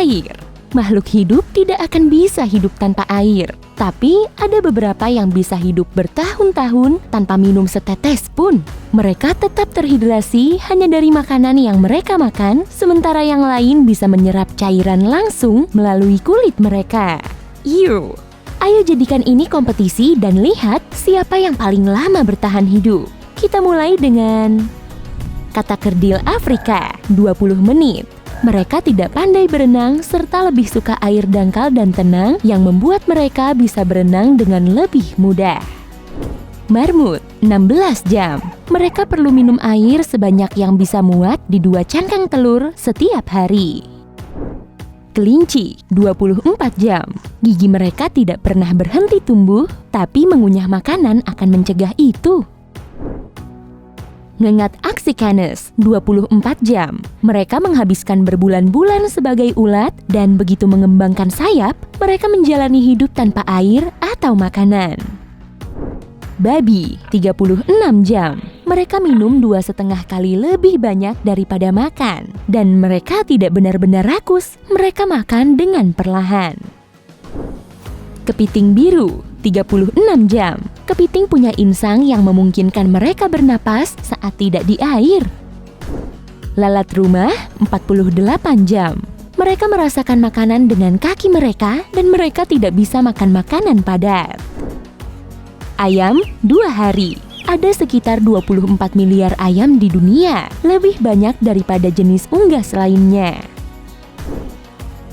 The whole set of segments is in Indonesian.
Air. Makhluk hidup tidak akan bisa hidup tanpa air. Tapi ada beberapa yang bisa hidup bertahun-tahun tanpa minum setetes pun. Mereka tetap terhidrasi hanya dari makanan yang mereka makan, sementara yang lain bisa menyerap cairan langsung melalui kulit mereka. Ew! Ayo jadikan ini kompetisi dan lihat siapa yang paling lama bertahan hidup. Kita mulai dengan kata kerdil Afrika, 20 menit. Mereka tidak pandai berenang serta lebih suka air dangkal dan tenang yang membuat mereka bisa berenang dengan lebih mudah. Marmut, 16 jam. Mereka perlu minum air sebanyak yang bisa muat di 2 cangkang telur setiap hari. Kelinci, 24 jam. Gigi mereka tidak pernah berhenti tumbuh, tapi mengunyah makanan akan mencegah itu. Ngengat Axicanes, 24 jam. Mereka menghabiskan berbulan-bulan sebagai ulat dan begitu mengembangkan sayap, mereka menjalani hidup tanpa air atau makanan. Babi, 36 jam. Mereka minum 2,5 kali lebih banyak daripada makan. Dan mereka tidak benar-benar rakus, mereka makan dengan perlahan. Kepiting biru, 36 jam. Kepiting punya insang yang memungkinkan mereka bernapas saat tidak di air. Lalat rumah, 48 jam. Mereka merasakan makanan dengan kaki mereka dan mereka tidak bisa makan makanan padat. Ayam, 2 hari. Ada sekitar 24 miliar ayam di dunia, lebih banyak daripada jenis unggas lainnya.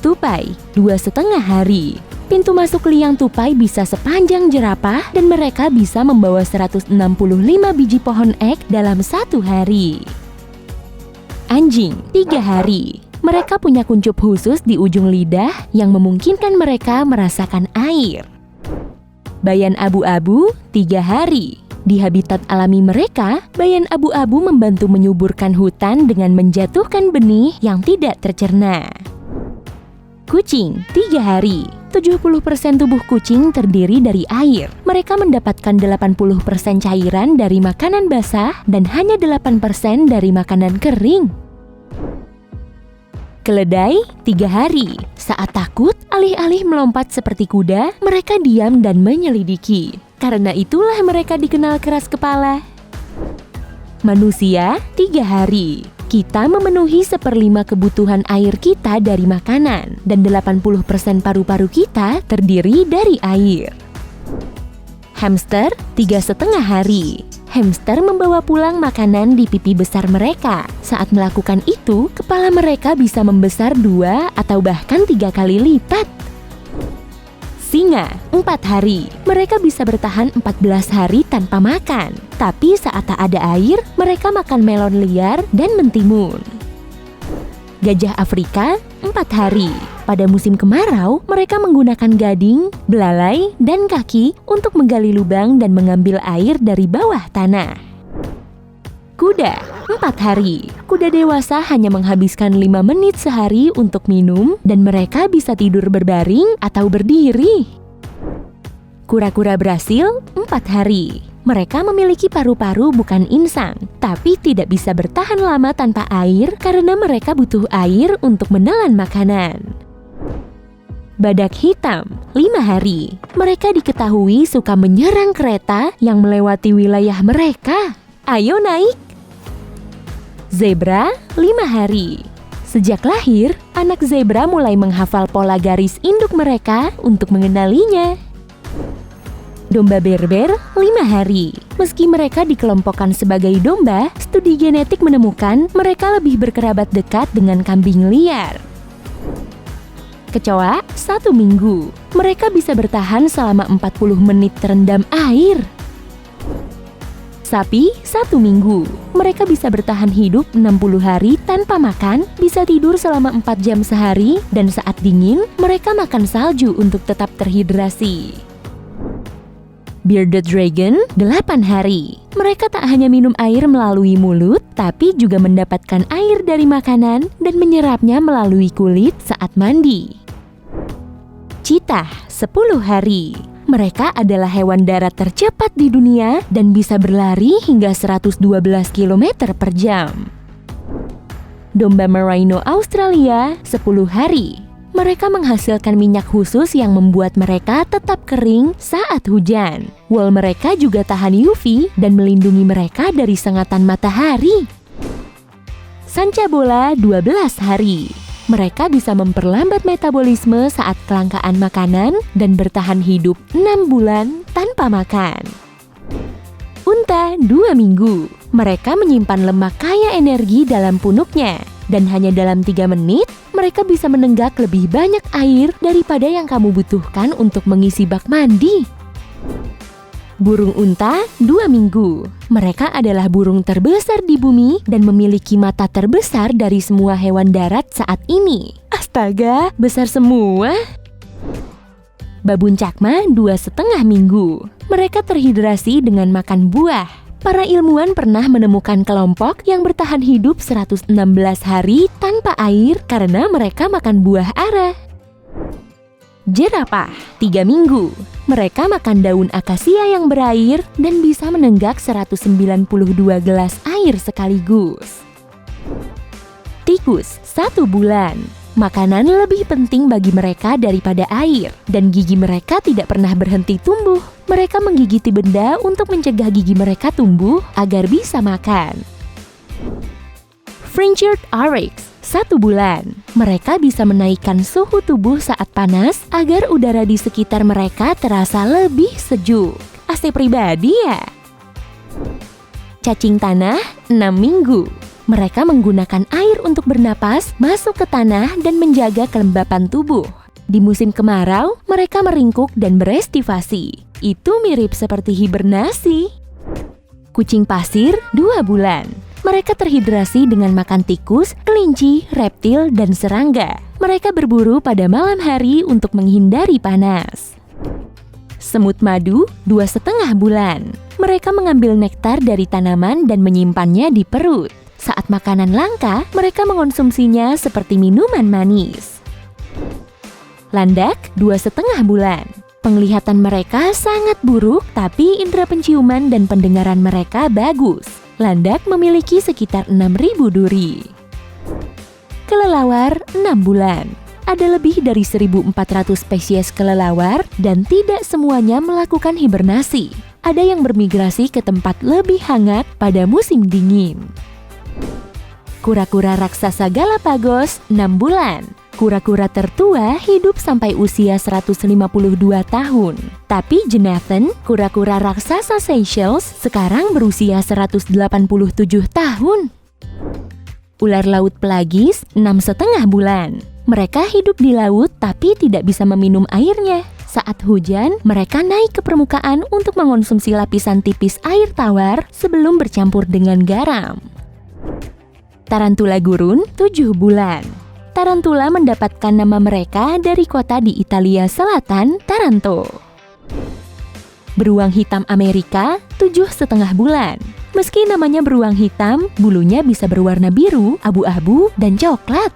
Tupai, 2,5 hari. Pintu masuk liang tupai bisa sepanjang jerapah dan mereka bisa membawa 165 biji pohon ek dalam 1 hari. Anjing, 3 hari. Mereka punya kuncup khusus di ujung lidah yang memungkinkan mereka merasakan air. Bayan abu-abu, 3 hari. Di habitat alami mereka, bayan abu-abu membantu menyuburkan hutan dengan menjatuhkan benih yang tidak tercerna. Kucing, 3 hari. 70% tubuh kucing terdiri dari air. Mereka mendapatkan 80% cairan dari makanan basah dan hanya 8% dari makanan kering. Keledai, 3 hari. Saat takut, alih-alih melompat seperti kuda, mereka diam dan menyelidiki. Karena itulah mereka dikenal keras kepala. Manusia, 3 hari. Kita memenuhi 1/5 kebutuhan air kita dari makanan, dan 80% paru-paru kita terdiri dari air. Hamster, 3,5 hari. Hamster membawa pulang makanan di pipi besar mereka. Saat melakukan itu, kepala mereka bisa membesar 2 atau bahkan 3 kali lipat. Singa, 4 hari. Mereka bisa bertahan 14 hari tanpa makan. Tapi saat tak ada air, mereka makan melon liar dan mentimun. Gajah Afrika, 4 hari. Pada musim kemarau, mereka menggunakan gading, belalai, dan kaki untuk menggali lubang dan mengambil air dari bawah tanah. Kuda, 4 hari. Kuda dewasa hanya menghabiskan 5 menit sehari untuk minum dan mereka bisa tidur berbaring atau berdiri. Kura-kura Brasil, 4 hari. Mereka memiliki paru-paru bukan insang, tapi tidak bisa bertahan lama tanpa air karena mereka butuh air untuk menelan makanan. Badak hitam, 5 hari. Mereka diketahui suka menyerang kereta yang melewati wilayah mereka. Ayo naik! Zebra, 5 hari. Sejak lahir, anak zebra mulai menghafal pola garis induk mereka untuk mengenalinya. Domba berber, 5 hari. Meski mereka dikelompokkan sebagai domba, studi genetik menemukan mereka lebih berkerabat dekat dengan kambing liar. Kecoa, 1 minggu. Mereka bisa bertahan selama 40 menit terendam air. Sapi, 1 minggu. Mereka bisa bertahan hidup 60 hari tanpa makan, bisa tidur selama 4 jam sehari, dan saat dingin, mereka makan salju untuk tetap terhidrasi. Bearded dragon, 8 hari. Mereka tak hanya minum air melalui mulut, tapi juga mendapatkan air dari makanan dan menyerapnya melalui kulit saat mandi. Cheetah, 10 hari. Mereka adalah hewan darat tercepat di dunia dan bisa berlari hingga 112 km per jam. Domba merino Australia, 10 hari. Mereka menghasilkan minyak khusus yang membuat mereka tetap kering saat hujan. Wool mereka juga tahan UV dan melindungi mereka dari sengatan matahari. Sancabola 12 hari. Mereka bisa memperlambat metabolisme saat kelangkaan makanan dan bertahan hidup 6 bulan tanpa makan. Unta 2 minggu. Mereka menyimpan lemak kaya energi dalam punuknya. Dan hanya dalam 3 menit, mereka bisa menenggak lebih banyak air daripada yang kamu butuhkan untuk mengisi bak mandi. Burung unta 2 minggu. Mereka adalah burung terbesar di bumi dan memiliki mata terbesar dari semua hewan darat saat ini. Astaga, besar semua! Babun cakma 2,5 minggu. Mereka terhidrasi dengan makan buah. Para ilmuwan pernah menemukan kelompok yang bertahan hidup 116 hari tanpa air karena mereka makan buah ara. Jerapah 3 minggu. Mereka makan daun akasia yang berair dan bisa menenggak 192 gelas air sekaligus. Tikus 1 bulan. Makanan lebih penting bagi mereka daripada air, dan gigi mereka tidak pernah berhenti tumbuh. Mereka menggigiti benda untuk mencegah gigi mereka tumbuh agar bisa makan. Fringed Oryx 1 bulan. Mereka bisa menaikkan suhu tubuh saat panas agar udara di sekitar mereka terasa lebih sejuk. AC pribadi ya? Cacing tanah 6 minggu. Mereka menggunakan air untuk bernapas, masuk ke tanah, dan menjaga kelembapan tubuh. Di musim kemarau, mereka meringkuk dan berestivasi. Itu mirip seperti hibernasi. Kucing pasir 2 bulan. Mereka terhidrasi dengan makan tikus, kelinci, reptil, dan serangga. Mereka berburu pada malam hari untuk menghindari panas. Semut madu 2,5 bulan. Mereka mengambil nektar dari tanaman dan menyimpannya di perut. Saat makanan langka, mereka mengonsumsinya seperti minuman manis. Landak 2,5 bulan. Penglihatan mereka sangat buruk, tapi indera penciuman dan pendengaran mereka bagus. Landak memiliki sekitar 6.000 duri. Kelelawar 6 bulan. Ada lebih dari 1.400 spesies kelelawar dan tidak semuanya melakukan hibernasi. Ada yang bermigrasi ke tempat lebih hangat pada musim dingin. Kura-kura raksasa Galapagos 6 bulan. Kura-kura tertua hidup sampai usia 152 tahun. Tapi Jonathan, kura-kura raksasa Seychelles, sekarang berusia 187 tahun. Ular laut pelagis 6,5 bulan. Mereka hidup di laut tapi tidak bisa meminum airnya. Saat hujan, mereka naik ke permukaan untuk mengonsumsi lapisan tipis air tawar sebelum bercampur dengan garam. Tarantula gurun 7 bulan. Tarantula mendapatkan nama mereka dari kota di Italia Selatan, Taranto. Beruang hitam Amerika 7,5 bulan. Meski namanya beruang hitam, bulunya bisa berwarna biru, abu-abu, dan coklat.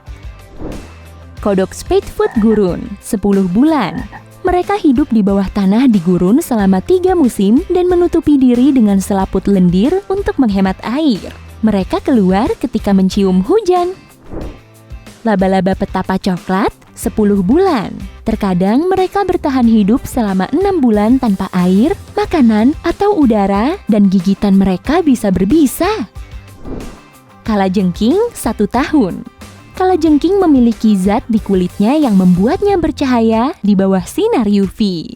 Kodok spadefoot gurun 10 bulan. Mereka hidup di bawah tanah di gurun selama 3 musim dan menutupi diri dengan selaput lendir untuk menghemat air. Mereka keluar ketika mencium hujan. Laba-laba petapa coklat 10 bulan. Terkadang mereka bertahan hidup selama 6 bulan tanpa air, makanan, atau udara, dan gigitan mereka bisa berbisa. Kalajengking 1 tahun. Kalajengking memiliki zat di kulitnya yang membuatnya bercahaya di bawah sinar UV.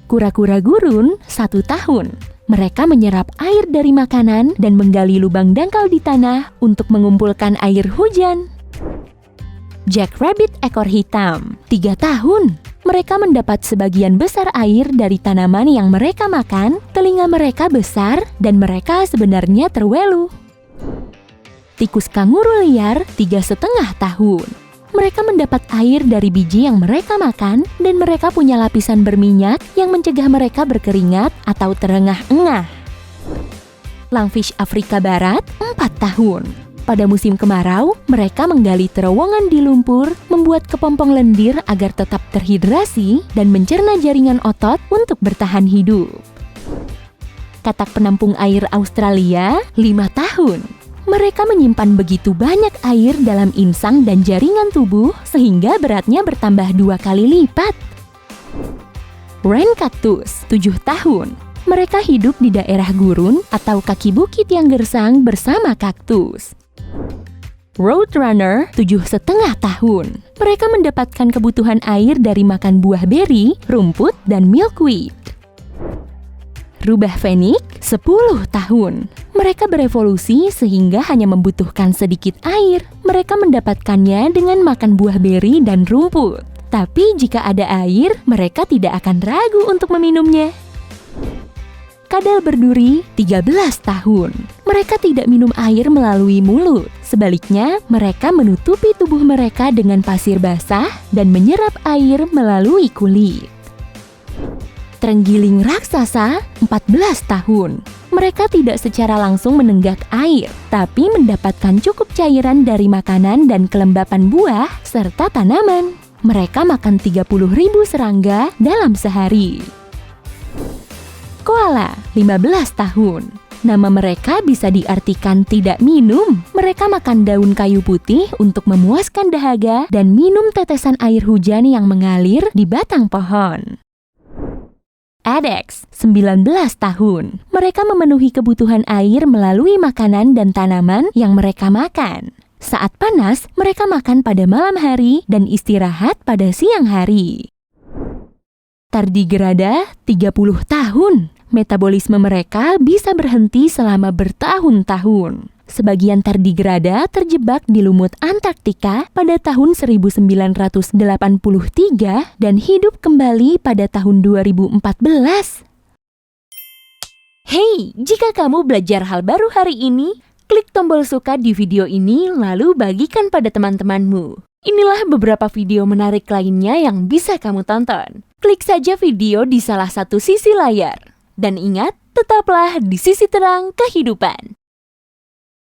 Kura-kura gurun 1 tahun. Mereka menyerap air dari makanan dan menggali lubang dangkal di tanah untuk mengumpulkan air hujan. Jack Rabbit ekor hitam 3 tahun. Mereka mendapat sebagian besar air dari tanaman yang mereka makan. Telinga mereka besar dan mereka sebenarnya terwelu. Tikus kanguru liar 3,5 tahun. Mereka mendapat air dari biji yang mereka makan dan mereka punya lapisan berminyak yang mencegah mereka berkeringat atau terengah-engah. Langfish Afrika Barat 4 tahun. Pada musim kemarau, mereka menggali terowongan di lumpur, membuat kepompong lendir agar tetap terhidrasi dan mencerna jaringan otot untuk bertahan hidup. Katak penampung air Australia 5 tahun. Mereka menyimpan begitu banyak air dalam insang dan jaringan tubuh sehingga beratnya bertambah 2 kali lipat. Rain cactus, 7 tahun. Mereka hidup di daerah gurun atau kaki bukit yang gersang bersama kaktus. Roadrunner, 7,5 tahun. Mereka mendapatkan kebutuhan air dari makan buah beri, rumput, dan milkweed. Rubah Fenix, 10 tahun. Mereka berevolusi sehingga hanya membutuhkan sedikit air. Mereka mendapatkannya dengan makan buah beri dan rumput. Tapi jika ada air, mereka tidak akan ragu untuk meminumnya. Kadal berduri, 13 tahun. Mereka tidak minum air melalui mulut. Sebaliknya, mereka menutupi tubuh mereka dengan pasir basah dan menyerap air melalui kulit. Terenggiling raksasa, 14 tahun. Mereka tidak secara langsung menenggak air, tapi mendapatkan cukup cairan dari makanan dan kelembapan buah serta tanaman. Mereka makan 30.000 serangga dalam sehari. Koala, 15 tahun. Nama mereka bisa diartikan tidak minum. Mereka makan daun kayu putih untuk memuaskan dahaga dan minum tetesan air hujan yang mengalir di batang pohon. Addax, 19 tahun. Mereka memenuhi kebutuhan air melalui makanan dan tanaman yang mereka makan. Saat panas, mereka makan pada malam hari dan istirahat pada siang hari. Tardigrada, 30 tahun. Metabolisme mereka bisa berhenti selama bertahun-tahun. Sebagian tardigrada terjebak di lumut Antartika pada tahun 1983 dan hidup kembali pada tahun 2014. Hey, jika kamu belajar hal baru hari ini, klik tombol suka di video ini lalu bagikan pada teman-temanmu. Inilah beberapa video menarik lainnya yang bisa kamu tonton. Klik saja video di salah satu sisi layar. Dan ingat, tetaplah di sisi terang kehidupan.